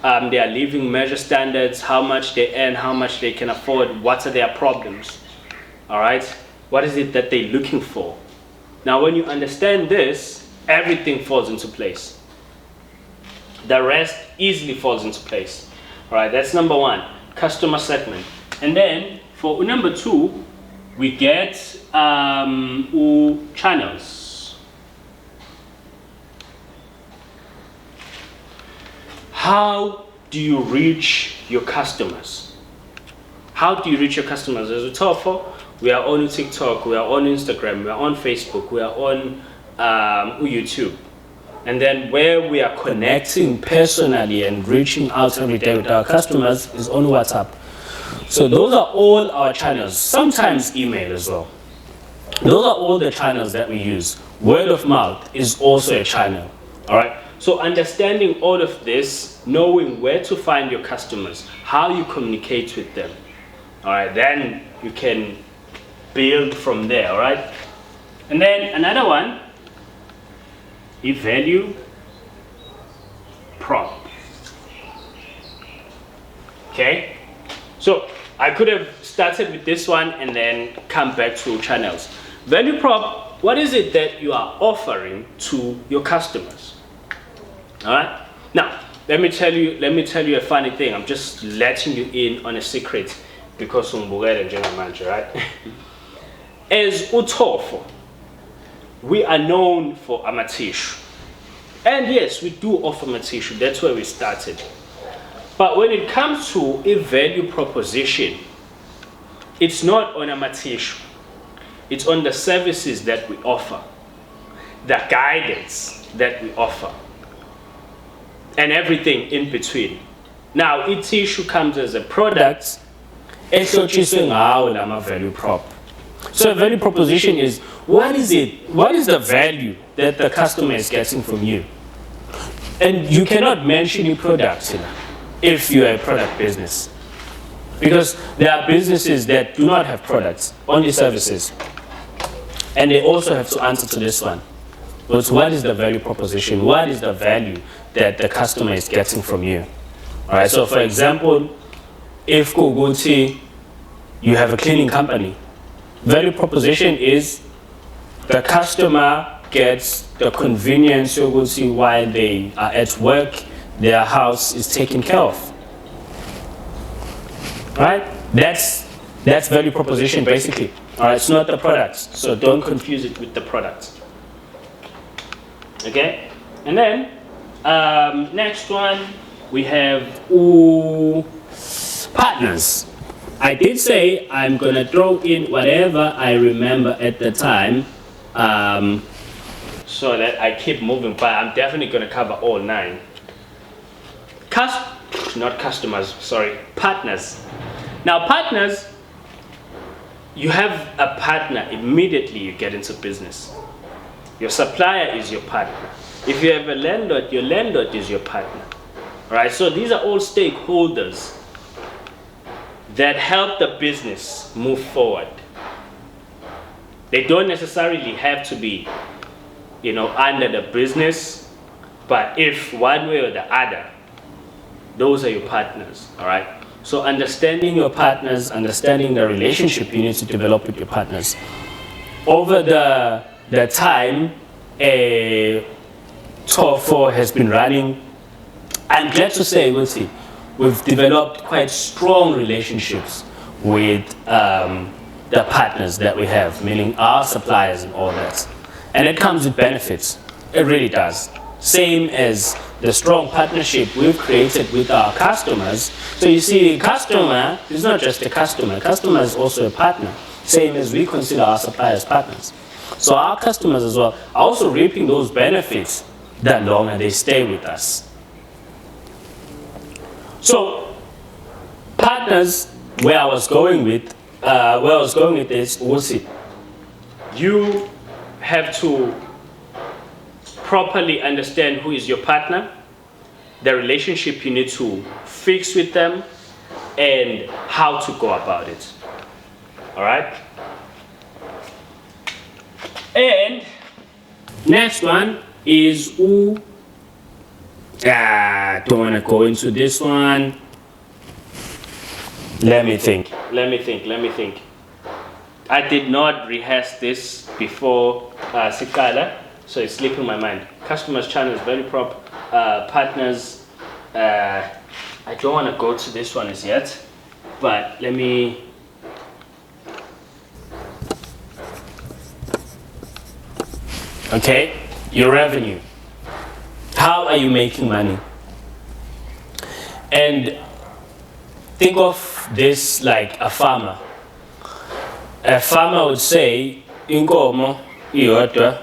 their living measure standards, how much they earn, how much they can afford, what are their problems. All right, what is it that they're looking for? Now, when you understand this, everything falls into place. The rest easily falls into place. All right, that's number one, customer segment. And then for number 2, we get channels. How do you reach your customers? How do you reach your customers? As a TOFO, we are on TikTok, we are on Instagram, we are on Facebook, we are on YouTube. And then where we are connecting personally and reaching out every day with our customers is on WhatsApp. So those are all our channels, sometimes email as well. Those are all the channels that we use. Word of mouth is also a channel, all right? So understanding all of this, knowing where to find your customers, how you communicate with them, all right, then you can build from there, all right? And then another one, a value prop. Okay, so I could have started with this one and then come back to channels. Value prop, what is it that you are offering to your customers? All right, now let me tell you a funny thing. I'm just letting you in on a secret because right? As uTOFO, we are known for amatishu. And yes, we do offer amatishu. That's where we started. But when it comes to a value proposition, it's not on amatishu. It's on the services that we offer, the guidance that we offer, and everything in between. Now, itishu comes as a product, value prop. So a value proposition is, what is it? What is the value that the customer is getting from you? And you cannot mention your products if you are a product business. Because there are businesses that do not have products, only services. And they also have to answer to this one. But what is the value proposition? What is the value that the customer is getting from you? All right, so for example, if you have a cleaning company, value proposition is the customer gets the convenience while they are at work, their house is taken care of. Right? That's value proposition basically. All right, it's not the products, so don't confuse it with the products. Okay? And then next one we have partners. I did say I'm gonna throw in whatever I remember at the time, so that I keep moving, but I'm definitely gonna cover all 9. Not customers, sorry, partners. Now partners, you have a partner, immediately you get into business. Your supplier is your partner. If you have a landlord, your landlord is your partner. All right, so these are all stakeholders that help the business move forward. They don't necessarily have to be, under the business, but if one way or the other, those are your partners, all right? So understanding your partners, understanding the relationship you need to develop with your partners. Over the time TOFO has been running, I'm glad to say, we've developed quite strong relationships with the partners that we have, meaning our suppliers and all that. And it comes with benefits. It really does. Same as the strong partnership we've created with our customers. So you see, customer is not just a customer. Customer is also a partner. Same as we consider our suppliers partners. So our customers as well are also reaping those benefits the longer they stay with us. So partners, where I was going with this, you have to properly understand who is your partner, the relationship you need to fix with them, and how to go about it. All right? And next one is don't want to go into this one. Let me think. I did not rehearse this before Sikala, so it's slipping my mind. Customers channel is very proper. Partners, I don't want to go to this one as yet, but let me. Okay, your revenue. How are you making money? And think of this like a farmer. A farmer would say, inkomo iyodwa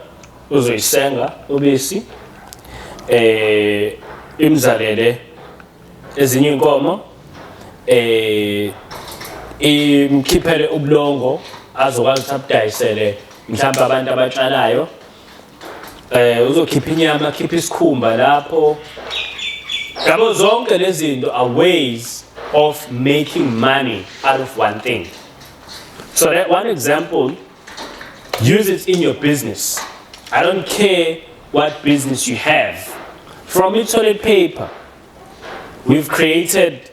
uzoyisenga ubisi, imzalele ezinye inkomo, imkhiphele ubulongo azokwazi ukuthi abudayisele mhlawumbe abantu abatshalayo, uzokhipha inyama, khipha isikhumba lapho. Yabo zonke lezi zinto are ways of making money out of one thing. So that one example, use it in your business. I don't care what business you have. From toilet paper, we've created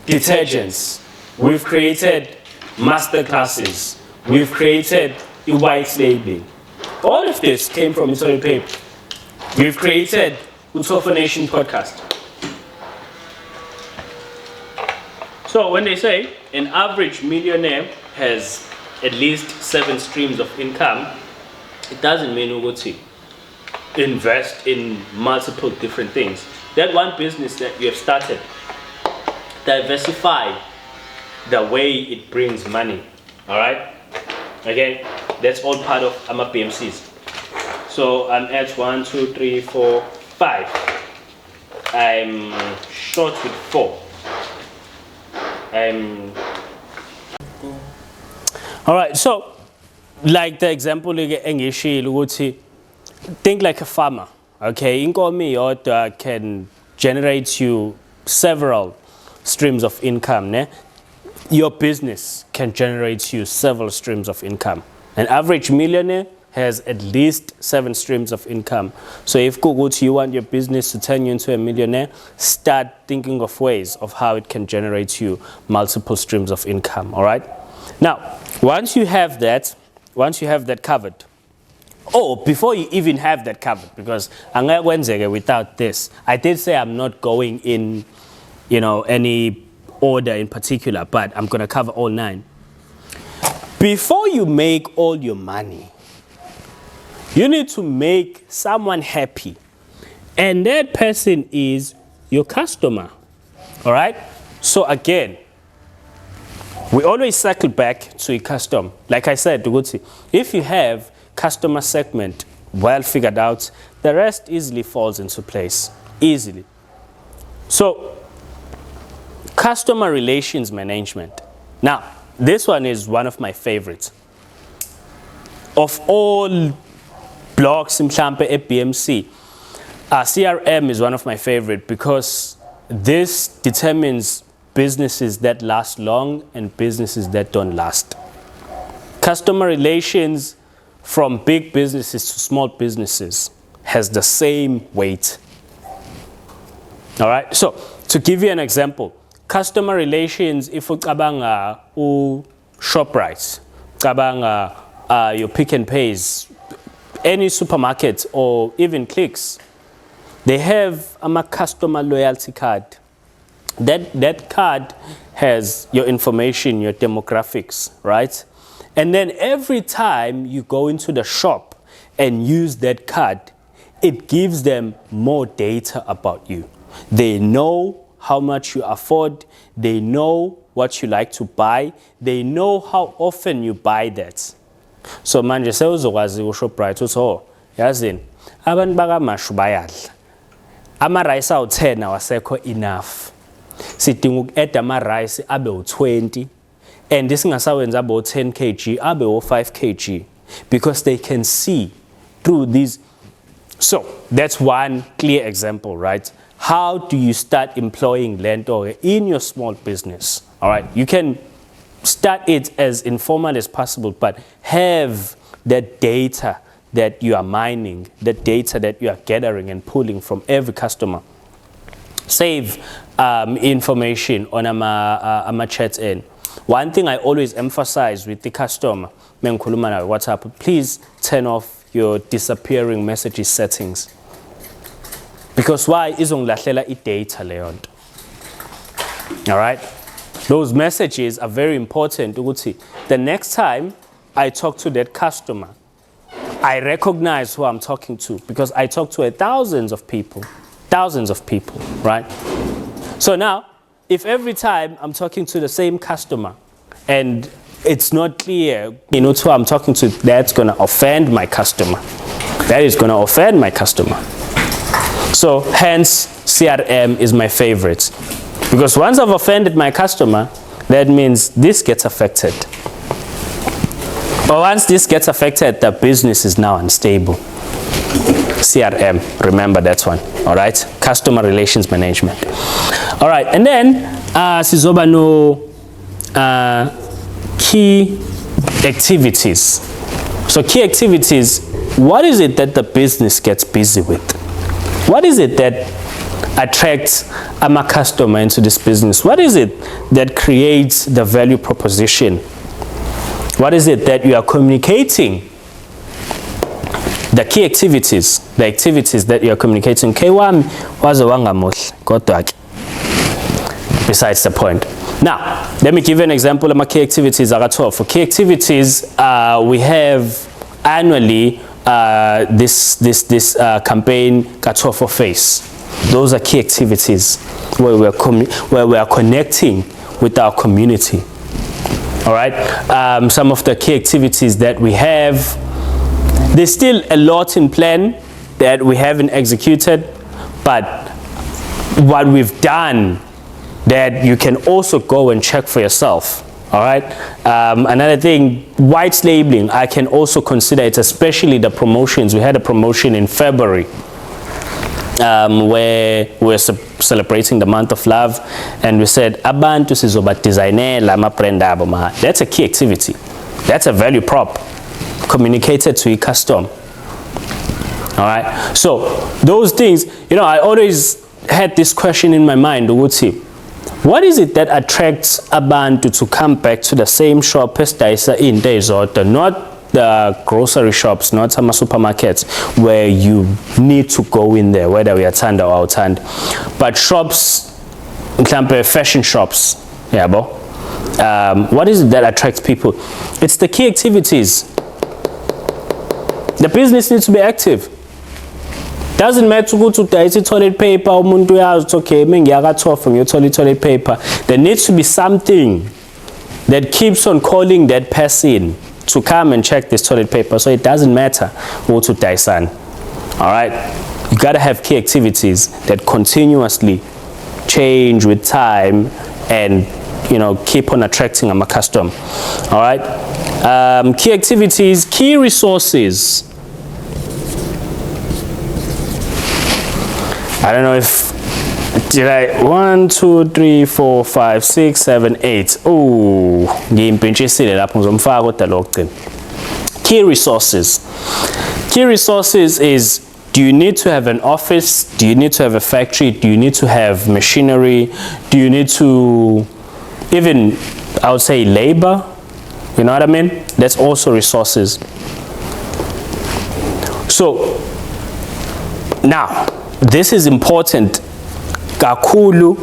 detergents, we've created master classes, we've created white labeling. All of this came from toilet paper. We've created the TOFONATION podcast. So when they say an average millionaire has at least 7 streams of income, it doesn't mean you go to invest in multiple different things. That one business that you have started, diversify the way it brings money. All right? Again, that's all part of AMA BMCs. So I'm at 1, 2, 3, 4, 5. I'm short with 4. All right, so like the example think like a farmer. Okay, inkomo iyodwa can generate you several streams of income. Ne? Your business can generate you several streams of income. An average millionaire has at least 7 streams of income. So if you want your business to turn you into a millionaire, start thinking of ways of how it can generate you multiple streams of income. All right. Now, once you have that covered, before you even have that covered, because without this, I did say I'm not going in, any order in particular, but I'm going to cover all 9. Before you make all your money, you need to make someone happy. And that person is your customer. All right? So again, we always cycle back to a custom. Like I said, if you have customer segment well figured out, the rest easily falls into place. Easily. So, customer relations management. Now, this one is one of my favorites. Of all blogs in Mhlampe at BMC, CRM is one of my favorite because this determines businesses that last long and businesses that don't last. Customer relations from big businesses to small businesses has the same weight. All right, so to give you an example, customer relations, if you cabanga ShopRite, cabanga your Pick and Pays, any supermarket or even Clicks, they have a customer loyalty card. That card has your information, your demographics, right? And then every time you go into the shop and use that card, it gives them more data about you. They know how much you afford. They know what you like to buy. They know how often you buy that. So manje sewuzokwazi uShoprite uthi oh yazini abantu bakamashu bayadla. Ama rice awu10 awasekho enough. Sidinga uku-add ama rice abe u20 and isingasawenza abo 10 kg abe o5 kg because they can see through these. So that's one clear example, right? How do you start employing lento in your small business? All right, you can start it as informal as possible, but have that data that you are mining, the data that you are gathering and pulling from every customer. Save information on ama chat in. One thing I always emphasize with the customer, mengikhuluma nawe WhatsApp, please turn off your disappearing messages settings. Because why izongilahlela I-data leyo nto. All right? Those messages are very important ukuthi the next time I talk to that customer, I recognize who I'm talking to because I talk to thousands of people, right? So now, if every time I'm talking to the same customer and it's not clear, who I'm talking to, that's going to offend my customer. That is going to offend my customer. So hence, CRM is my favorite. Because once I've offended my customer, that means this gets affected. But once this gets affected, the business is now unstable. CRM, remember that one, all right? Customer relations management. All right, and then, sizoba no key activities. So key activities, what is it that the business gets busy with? What is it that attracts a customer into this business? What is it that creates the value proposition? What is it that you are communicating? The key activities, the activities that you are communicating. Besides the point. Now, let me give you an example of my key activities. For key activities, we have annually this campaign TOFO Face. Those are key activities where we are connecting with our community. All right. Some of the key activities that we have. There's still a lot in plan that we haven't executed, but what we've done that you can also go and check for yourself. All right. Another thing, white labeling, I can also consider it, especially the promotions. We had a promotion in February where we're celebrating the month of love, and we said, "Abantu sizoba designer lama brand abo ma." That's a key activity. That's a value prop communicated to a custom. All right. So those things, I always had this question in my mind. What is it that attracts abantu to come back to the same shop as in days or not the grocery shops, not some supermarkets where you need to go in there, whether we are turned or outside, but shops, example, fashion shops. Yeah, what is it that attracts people? It's the key activities. The business needs to be active. Doesn't matter ukuthi udayisa toilet paper, umuntu uyazi ukuthi okay, mengiyaka TOFO ngiyothola toilet paper. There needs to be something that keeps on calling that person to come and check this toilet paper. So it doesn't matter ukuthi udayisani. All right? You gotta have key activities that continuously change with time and keep on attracting a customer. All right? Key activities, key resources. I don't know if did I 1, 2, 3, 4, 5, 6, 7, 8. Oh, ngiyimpintshisile lapho ngizomfaka kodwa lokugcina. Key resources. Key resources is, do you need to have an office? Do you need to have a factory? Do you need to have machinery? Do you need to even, I would say, labor? You know what I mean? That's also resources. So now, this is important kakhulu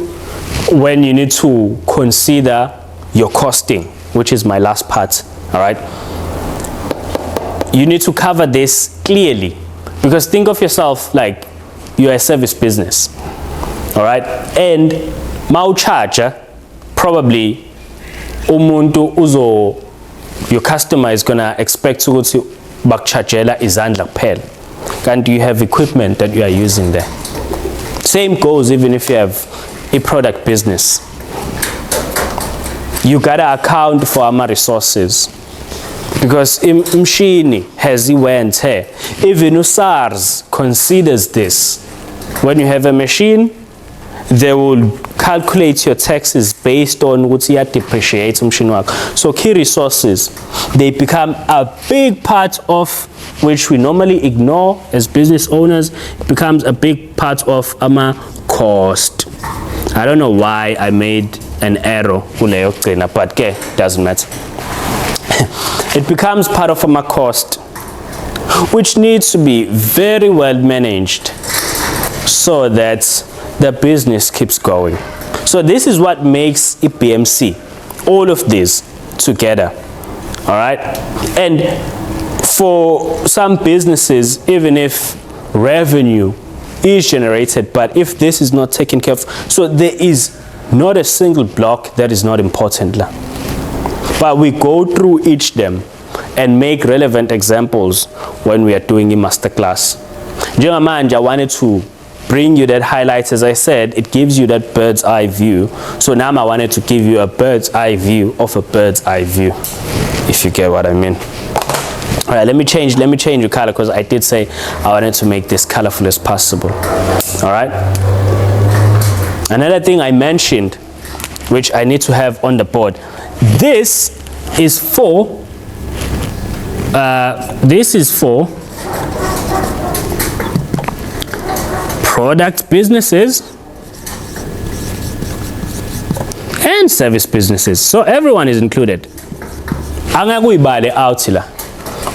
when you need to consider your costing, which is my last part. All right, you need to cover this clearly, because think of yourself like you're a service business. All right, and mau charger, probably umuntu your customer is gonna expect to go to bakchargela izandla kuphela. And do you have equipment that you are using there? Same goes even if you have a product business. You gotta account for our resources, because mshini has wear and tear. Even SARS considers this. When you have a machine, they will calculate your taxes based on what you depreciate machine work. So key resources, they become a big part of which we normally ignore as business owners. It becomes a big part of our cost. I don't know why I made an arrow, but doesn't matter. It becomes part of our cost, which needs to be very well managed so that the business keeps going. So this is what makes a BMC, all of this together. All right, and for some businesses, even if revenue is generated, but if this is not taken care of, so there is not a single block that is not important. But we go through each them and make relevant examples when we are doing a masterclass. Njengamanje, I wanted to bring you that highlights. As I said, it gives you that bird's eye view. So now I wanted to give you a bird's eye view of a bird's eye view, if you get what I mean. All right, let me change the color, because I did say I wanted to make this colorful as possible. All right. Another thing I mentioned, which I need to have on the board, this is for product businesses and service businesses. So everyone is included.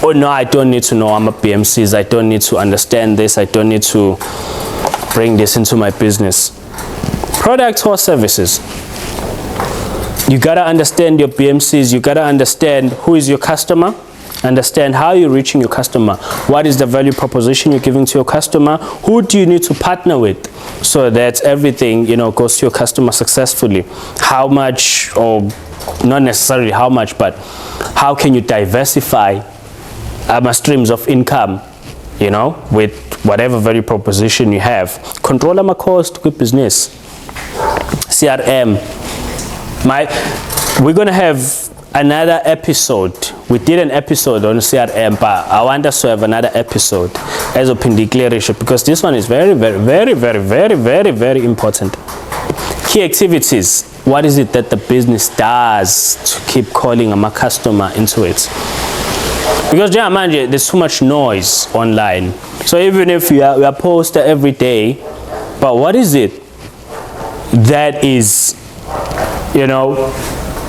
Oh no, I don't need to know I'm a BMCs. I don't need to understand this. I don't need to bring this into my business. Products or services. You gotta understand your BMCs. You gotta understand who is your customer. Understand how you're reaching your customer. What is the value proposition you're giving to your customer? Who do you need to partner with so that everything goes to your customer successfully? How much, or not necessarily how much, but how can you diversify streams of income, with whatever value proposition you have? Control my cost, good business. CRM. We're gonna have another episode. We did an episode on CRM, but I want us to have another episode as open declaration, because this one is very, very, very, very, very, very, very important. Key activities. What is it that the business does to keep calling a customer into it? Because there's too much noise online. So even if we are posting every day, but what is it that is,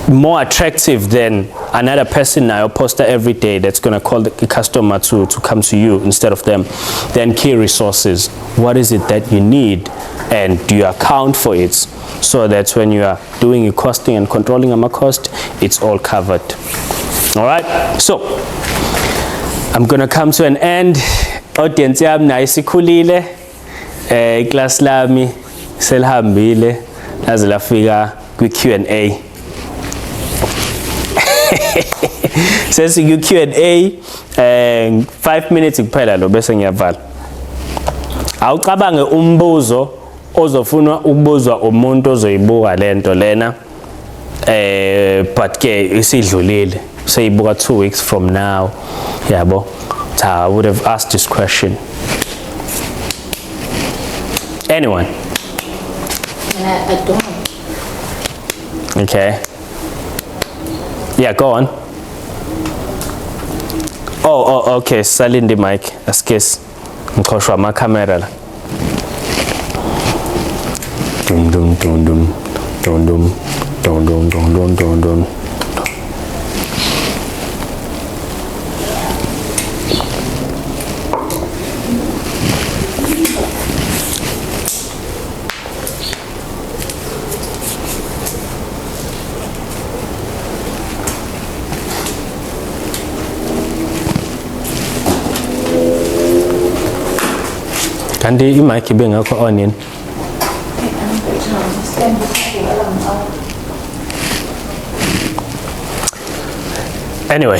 more attractive than another person now poster every day that's going to call the customer to come to you instead of them? Then key resources. What is it that you need, and do you account for it, so that when you are doing your costing and controlling a cost, it's all covered? All right, so I'm going to come to an end, audience yami nayo isikhulile, iclass lami selihambile laze lafika kwi-Q&A. Sesi Q&A 5 minutes kuphela lo bese ngiyavala. Awucabange umbuzo ozofuna ukubuzwa umuntu ozoyibuka lento lena, but ke isidlulile, seyibuka 2 weeks from now, yabo. I would have asked this question. Anyone? I don't. Okay. Yeah, go on. Oh, okay. Salindi mic. Excuse. Ngikhoshwa ama camera la. Dum dum dum dum dum dum dum dum dum dum dum. Kanti imic ibengakho on yini? Anyway,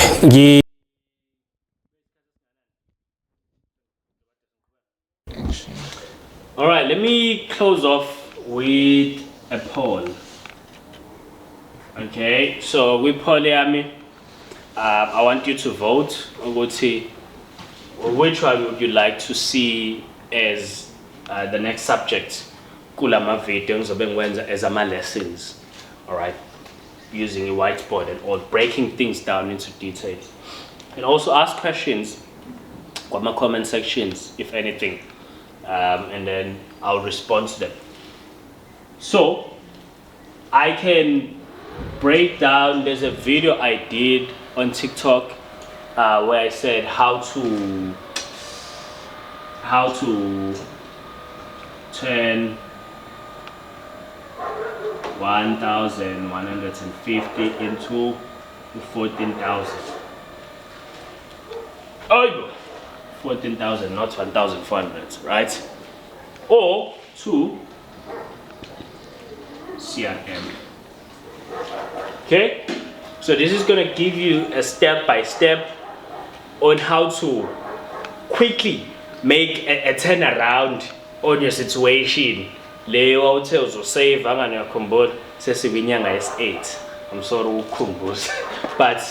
all right, let me close off with a poll. Okay, so with poll yami, I want you to vote. Which one would you like to see as the next subject kulama video ngizobe ngikwenza as ama lessons, all right, using a whiteboard and all, breaking things down into detail. And also ask questions on my comment sections if anything, and then I'll respond to them. So I can break down, there's a video I did on TikTok where I said how to turn 1,150 into 14,000. Oh, 14,000, not 1,400, right? Or to CRM. Okay, so this is going to give you a step-by-step on how to quickly make a turnaround on your situation. Leyo uthe uzosave angangiyakhumbula sesibinyanga S8. I'm sorry ukukhumbuza. But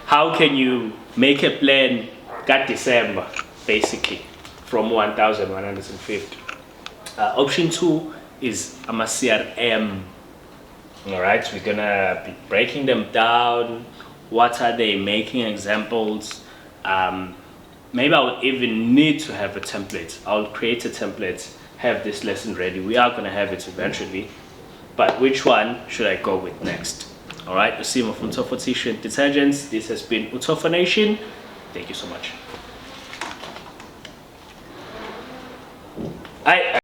how can you make a plan ka December basically from 1,150? Option 2 is ama CRM. All right, we're gonna be breaking them down. What are they? Making examples. Maybe I would even need to have a template. I'll create a template, have this lesson ready. We are gonna have it eventually, but which one should I go with next? All right, Usimo from TOFONATION Detergents. This has been TOFONATION. Thank you so much.